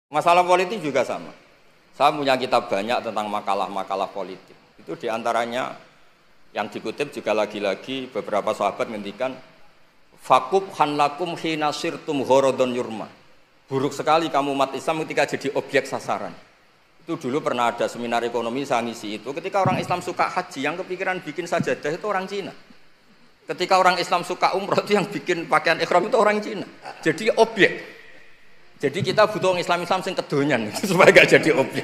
Masalah politik juga sama. Saya punya kitab banyak tentang makalah-makalah politik. Itu diantaranya yang dikutip juga lagi-lagi beberapa sahabat ngendikan fakub hanlakum hina sirtum ghorodon yurma. Buruk sekali kamu umat Islam ketika jadi objek sasaran. Itu dulu pernah ada seminar ekonomi saya ngisi itu. Ketika orang Islam suka haji, yang kepikiran bikin sajadah itu orang Cina. Ketika orang Islam suka umroh itu yang bikin pakaian ihram itu orang Cina. Jadi objek. Jadi kita butuh orang Islam sing kedonyan supaya gak jadi objek.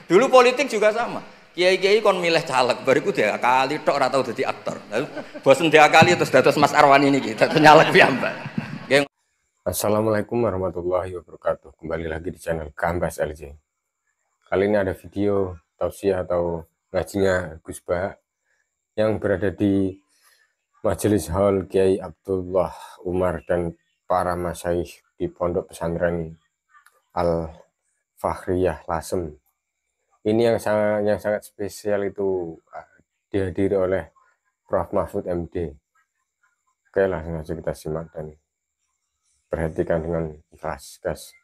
Dulu politik juga sama. Kiai-kiai kon milih caleg, bariku dia kali tok ora tau dadi aktor. Bosen dia kali terus dados Mas Arwan ini kita nyalek piyambak. Assalamualaikum warahmatullahi wabarakatuh. Kembali lagi di channel Gambas LJ. Kali ini ada video tausiah atau ngajinya Gus Bah yang berada di Majelis Hall Kiai Abdullah Umar dan para masyaikh di Pondok Pesantren Al-Fakhriyah Lasem. Ini yang sangat spesial itu dihadiri oleh Prof. Mahfud MD. Oke, langsung saja kita simak dan perhatikan dengan ikhlas, guys.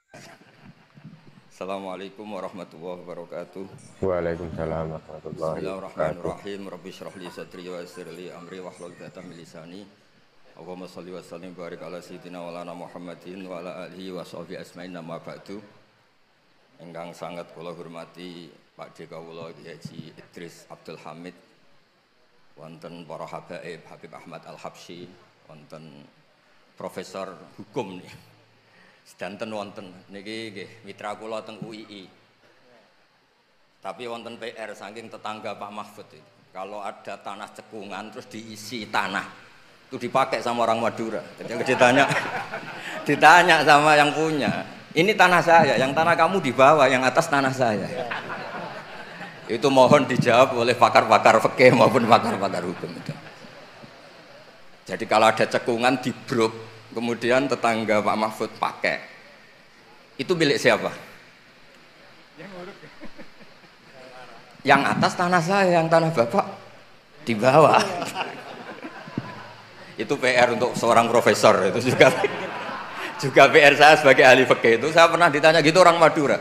Assalamualaikum warahmatullahi wabarakatuh. Waalaikumsalam warahmatullahi wabarakatuh. Bismillahirrahmanirrahim. Rabbi shrah li sadri wa yassir li amri wahlul 'uqdatam min lisani. Allahumma shalli wa sallim barik ala sayyidina wa lana Muhammadin wa ala alihi wa sahbihi asma'in amma ba'du. Ingkang sangat kula hormati Pak D kawula Haji Idris Abdul Hamid, wonten para habaib Habib Ahmad Al-Habsyi, wonten Profesor Hukum nih. Sedanten wonten niki nggih mitra kula teng UII. Tapi wonten PR saking tetangga Pak Mahfud itu. Kalau ada tanah cekungan terus diisi tanah itu dipakai sama orang Madura. Jadi ditanya sama yang punya, ini tanah saya, yang tanah kamu di bawah, yang atas tanah saya. Itu mohon dijawab oleh pakar-pakar fikih maupun pakar-pakar hukum itu. Jadi kalau ada cekungan dibruk, kemudian tetangga Pak Mahfud pakai, itu milik siapa? Yang atas tanah saya, yang tanah bapak di bawah. Itu PR untuk seorang profesor, itu juga PR saya sebagai ahli fikih. Itu saya pernah ditanya gitu orang Madura.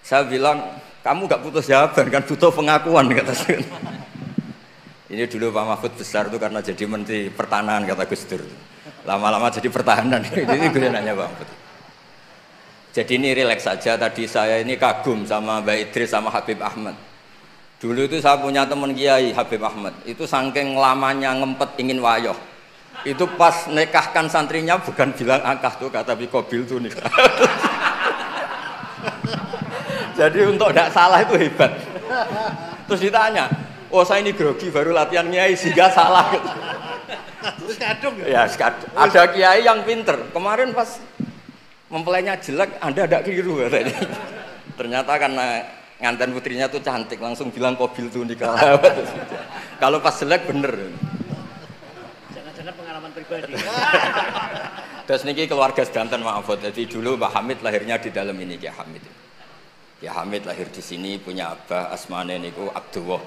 Saya bilang, kamu gak butuh jawaban kan, butuh pengakuan, kata saya. Ini dulu Pak Mahfud besar itu karena jadi Menteri Pertanahan, kata Gus Dur. Lama-lama jadi pertahanan. Ini gue nanya Pak Mahfud. Jadi ini rileks saja. Tadi saya ini kagum sama Mbak Idris sama Habib Ahmad. Dulu itu saya punya teman Kiai Habib Ahmad. Itu saking lamanya ngempet ingin wayoh. Itu pas nikahkan santrinya bukan bilang akah tuh kata Bikobil tuh nikah. Jadi untuk tidak salah itu hebat. Terus ditanya, oh saya ini grogi baru latihan Kiai sehingga salah. Terus kadung ya? Ya ada Kiai yang pinter. Kemarin pas mempelainya jelek, Anda tidak keliru katanya. Ternyata karena nganten putrinya tuh cantik, langsung bilang Kobil tuh nikah. Kalau pas jelek bener. Jangan-jangan pengalaman pribadi. Terus niki keluarga sedanten maafot. Jadi dulu Mbah Hamid lahirnya di dalam ini Kiai Hamid. Kiai Hamid lahir di sini, punya abah asmane niku Abdullah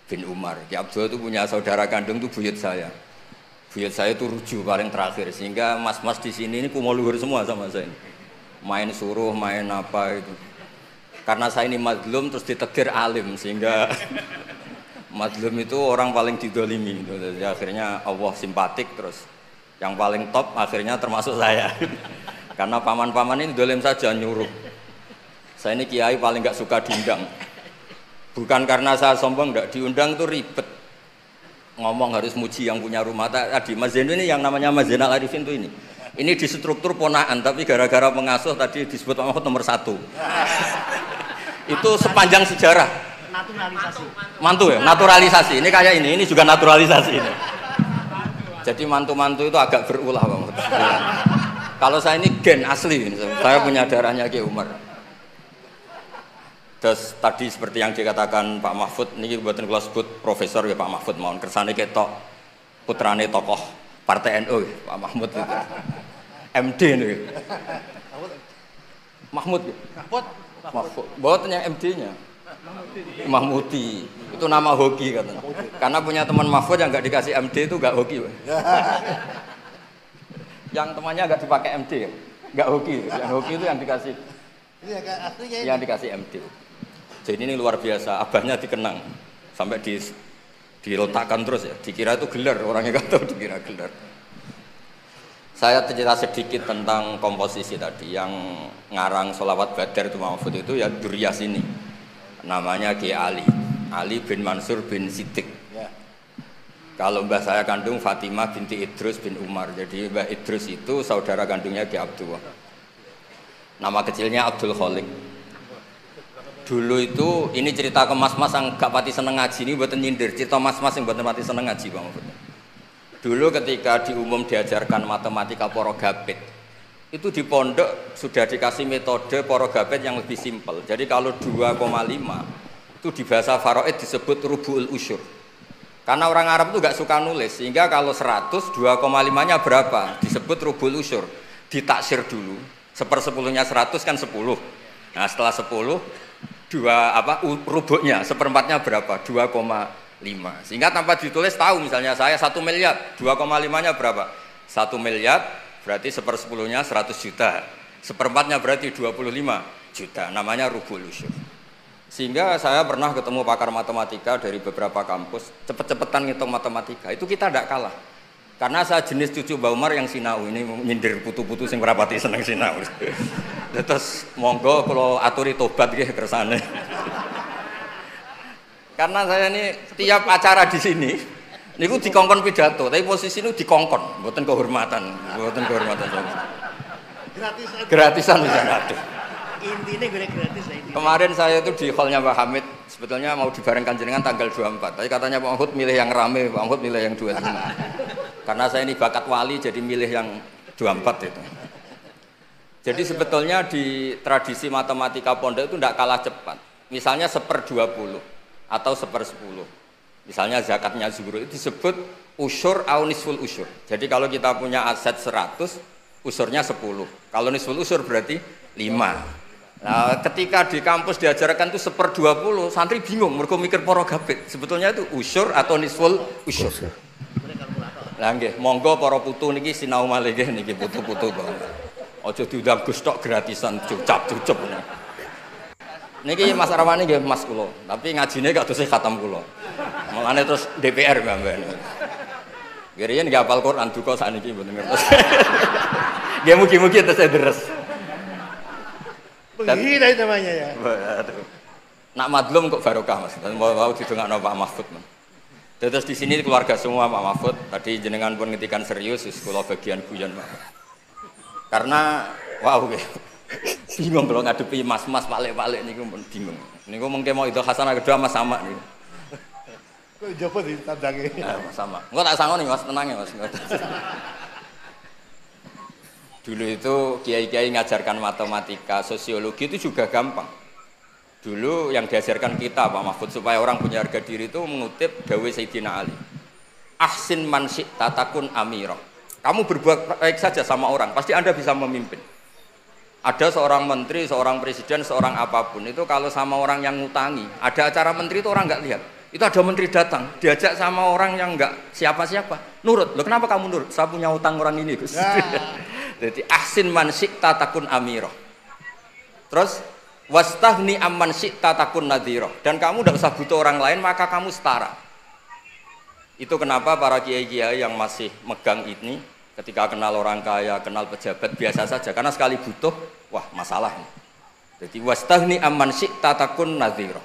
bin Umar. Kiai Abdullah itu punya saudara kandung tuh buyut saya. Buyut saya itu ruju paling terakhir, sehingga mas-mas di sini ini kumo luhur semua sama saya. Main suruh, main apa itu. Karena saya ini madlum terus ditegur alim, sehingga madlum itu orang paling didolimi. Jadi akhirnya Allah simpatik, terus yang paling top akhirnya termasuk saya. Karena paman-paman ini dolim saja nyuruh. Saya ini kiai paling gak suka diundang. Bukan karena saya sombong, enggak, diundang itu ribet. Ngomong harus muji yang punya rumah. Tadi Mas Zainul ini yang namanya Mas Zainal Arifin itu ini. Ini di struktur ponaan, tapi gara-gara pengasuh tadi disebut Pak Mahfud nomor 1. Itu sepanjang sejarah. Naturalisasi. Mantu ya, naturalisasi. Ini kayak ini juga naturalisasi ini. Jadi mantu-mantu itu agak berulah Pak Mahfud. Kalau saya ini gen asli, saya punya darahnya Kiai Umar. Terus tadi seperti yang dikatakan Pak Mahfud, ini buatan kula sebut profesor ya Pak Mahfud, mohon kersane ketok putrane tokoh Partai NU Pak Mahmud itu. MD nih. Mahmud. Mahmud. Buatnya MD-nya. Mahmudi. Itu nama hoki katanya. Karena punya teman Mahfud yang nggak dikasih MD itu nggak hoki. Yang temannya nggak dipakai MD, nggak hoki. Yang hoki itu yang dikasih Ini agak aslinya ini. Yang dikasih MD. Jadi ini luar biasa, abahnya dikenang sampai diletakkan terus ya. Dikira itu gelar, orangnya nggak tahu dikira gelar. Saya cerita sedikit tentang komposisi tadi. Yang ngarang sholawat Badar itu Mahfud itu ya Duryas ini. Namanya Ki Ali bin Mansur bin Siddiq. Ya. Kalau mbah saya kandung Fatimah binti Idrus bin Umar. Jadi mbah Idrus itu saudara kandungnya Ki Abdullah. Nama kecilnya Abdul Khalik. Dulu itu ini cerita ke mas-mas yang gak pati seneng ngaji ini buatan nyindir. Cerita mas-mas yang buatan pati seneng ngaji Bang Mahfud. Dulu ketika di umum diajarkan matematika porogapit, itu di pondok sudah dikasih metode porogapit yang lebih simpel. Jadi kalau 2,5 itu di bahasa Faraid disebut rubu'ul usyur. Karena orang Arab itu gak suka nulis, sehingga kalau 100, 2,5-nya berapa? Disebut rubu'ul usyur. Ditaksir dulu, 1/10-nya 100 kan 10. Nah setelah 10, rubuknya, 1/4-nya berapa? 2,5. Sehingga tanpa ditulis tahu misalnya saya 1 miliar, 2,5-nya berapa? 1 miliar berarti 1/10-nya 100 juta. 1/4-nya berarti 25 juta. Namanya rubu'ul usyur. Sehingga saya pernah ketemu pakar matematika dari beberapa kampus, cepet-cepetan ngitung matematika. Itu kita tidak kalah. Karena saya jenis cucu Mbak Umar yang sinau, ini nyindir putu-putu sing rapati seneng sinau. Terus monggo kalau aturi tobat nggih kersane. Karena saya ini tiap acara di sini niku dikongkon pidato, tapi posisi ini dikongkon, mboten kehormatan, mboten kehormatan. Gratisan bisa ngatur. Intinya gue gratis lah intinya. Kemarin saya itu di hallnya Pak Hamid, sebetulnya mau dibarengkan jenengan tanggal 24, tapi katanya Pak Mahfud milih yang rame, Pak Mahfud milih yang 25. Karena saya ini bakat wali, jadi milih yang 24 itu. Jadi sebetulnya di tradisi matematika pondok itu tidak kalah cepat. Misalnya 1/20 atau 1/10. Misalnya zakatnya zuhur itu disebut usyur au nisful usyur. Jadi kalau kita punya aset 100, usurnya 10. Kalau nisful usyur berarti 5. Nah, ketika di kampus diajarkan itu 1/20, santri bingung, mereka mikir porogapit. Sebetulnya itu usyur atau nisful usyur. Lah nggih, monggo para putu niki sinau malih nggih niki putu-putu kok. Aja diundang Gus tok gratisan cucap-cucup. Niki Mas Arwani nggih Mas kula, tapi ngajine gak dosih khatam kula. Mulane terus DPR mbak-mbak. Nggih nggih hafal Quran duka sakniki mboten ngertos. Nggih mugi-mugi terus deres. Penghina itu namanya ya. Waduh. Nak madlum kok barokah Mas. Mau didongakno Pak Mahfud. Terus di sini keluarga semua Pak Mahfud. Tadi jenengan pun ngetikan serius, kula bagian guyon Pak. Karena wow bingung kalau ngadepi mas-mas palek-palek niku pun bingung. Niku mengke mau itu hasanah kedua Mas sama niku. Kok jopo ditandangi. Mas sama. Engko tak sangoni Mas, tenang ya Mas. Dulu itu kiai-kiai ngajarkan matematika, sosiologi itu juga gampang. Dulu yang diajarkan kita Pak Mahfud supaya orang punya harga diri itu mengutip dawuh Sayyidina Ali. Ahsin man syi'ta takun amira. Kamu berbuat baik saja sama orang, pasti Anda bisa memimpin. Ada seorang menteri, seorang presiden, seorang apapun itu kalau sama orang yang ngutangi, ada acara menteri itu orang nggak lihat. Itu ada menteri datang, diajak sama orang yang nggak siapa-siapa, nurut. Loh kenapa kamu nurut? Saya punya utang orang ini Gus. Ya. Jadi ahsin man syi'ta takun amira. Terus wastaghni amman syi'ta takun nadhira. Dan kamu tidak usah butuh orang lain, maka kamu setara. Itu kenapa para kiai-kiai yang masih megang ini ketika kenal orang kaya, kenal pejabat biasa saja, karena sekali butuh, wah masalah. Jadi wastaghni amman syi'ta takun nadhira.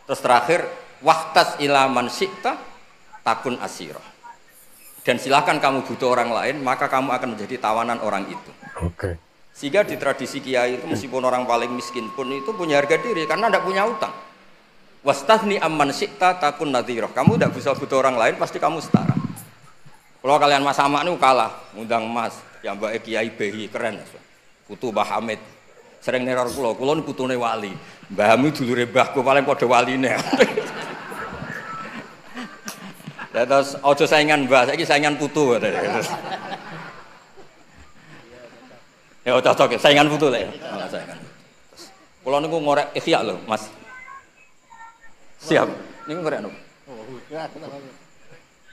Terus terakhir wahtas ila man syi'ta takun asira. Dan silahkan kamu butuh orang lain, maka kamu akan menjadi tawanan orang itu. Oke. Sehingga di tradisi kiai itu meskipun orang paling miskin pun itu punya harga diri karena tidak punya utang. Wastaghni amman syi'ta takun nadhira. Kamu tidak bisa butuh orang lain, pasti kamu setara. Kalau kalian Mas Sama ini kalah, ngundang Mas, yang Mbak Kiai Behi keren, putu Mbah Hamid. Sering neror kula ini putune wali. Mbah Hamid dulure mbahku paling padha waline. Terus ojo saingan Mbah, saiki saingan putu. Ya cocok, saingan putu lah ya. Saingan. Kula niku ngorek ikhya lho, Mas. Siap. Niku ngorek anu.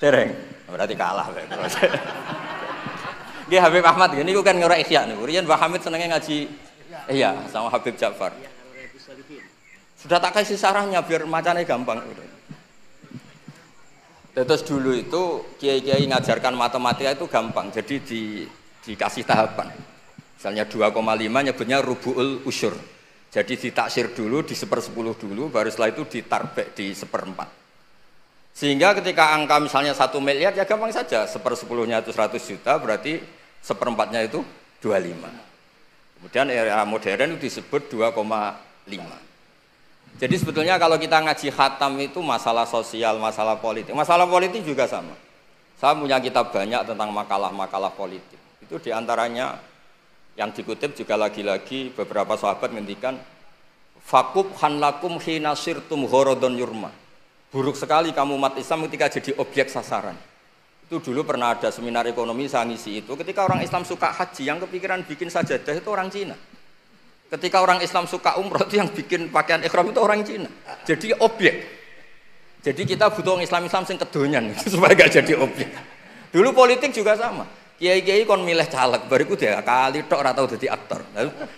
Dereng. Berarti kalah. Nggih Habib Ahmad niku kan ngorek ikhya niku. Riyen Mbah Hamid senenge ngaji Iya, sama Habib Ja'far. Sudah tak kasih sarahnya biar macamnya gampang. Terus dulu itu kiai-kiai ngajarkan matematika itu gampang, jadi dikasih tahapan. Misalnya 2,5 nyebutnya rubu'ul usyur. Jadi ditaksir dulu, di 1/10 dulu, baru setelah itu ditarbek di 1/4. Sehingga ketika angka misalnya 1 miliar ya gampang saja, 1/10-nya itu 100 juta, berarti 1/4-nya itu 25. Kemudian era modern itu disebut 2,5. Jadi sebetulnya kalau kita ngaji khatam itu masalah sosial, masalah politik. Masalah politik juga sama. Saya punya kitab banyak tentang makalah-makalah politik. Itu diantaranya yang dikutip juga lagi-lagi beberapa sahabat ngendikan fakub hanlakum hina sirtum horodon yurma. Buruk sekali kamu umat Islam ketika jadi objek sasaran. Itu dulu pernah ada seminar ekonomi saya ngisi itu. Ketika orang Islam suka haji, yang kepikiran bikin sajadah itu orang Cina. Ketika orang Islam suka umroh itu yang bikin pakaian ikhram itu orang Cina. Jadi objek. Jadi kita butuh orang Islam sing kedonyan supaya gak jadi objek. Dulu politik juga sama. Kiai-kiai kon milih caleg, bariku dia kali tok ora tau dadi aktor.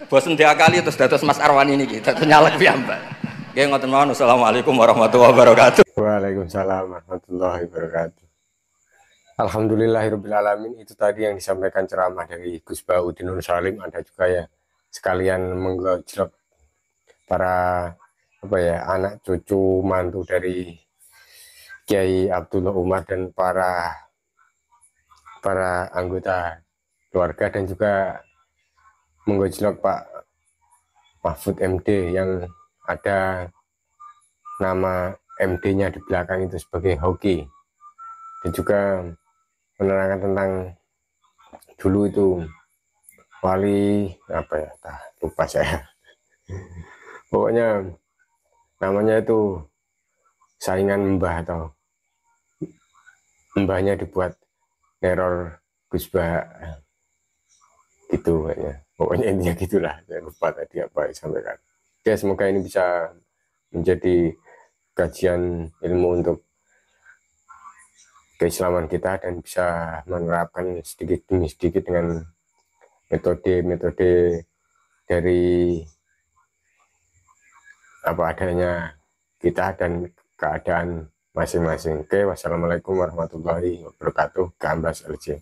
Bosen dia kali terus dados Mas Arwani niki, dados nyalek piyambak. Nggih ngoten mawon. Assalamualaikum warahmatullahi wabarakatuh. Waalaikumsalam warahmatullahi wabarakatuh. Alhamdulillahirabbil alamin. Itu tadi yang disampaikan ceramah dari Gus Baudin Nur Salim. Ada juga ya sekalian menggojlok para anak cucu mantu dari Kiai Abdullah Umar dan para anggota keluarga, dan juga menggojlok Pak Mahfud MD yang ada nama MD-nya di belakang itu sebagai hoki, dan juga menerangkan tentang dulu itu wali lupa saya. Pokoknya namanya itu saingan mbah atau mbahnya dibuat neror Gus Bah gitu kayaknya. Pokoknya intinya gitulah, saya lupa tadi apa yang disampaikan. Oke, semoga ini bisa menjadi kajian ilmu untuk keislaman kita dan bisa menerapkan sedikit demi sedikit dengan metode-metode dari apa adanya kita dan keadaan masing-masing. Oke, wassalamualaikum warahmatullahi wabarakatuh. Kambas LJ.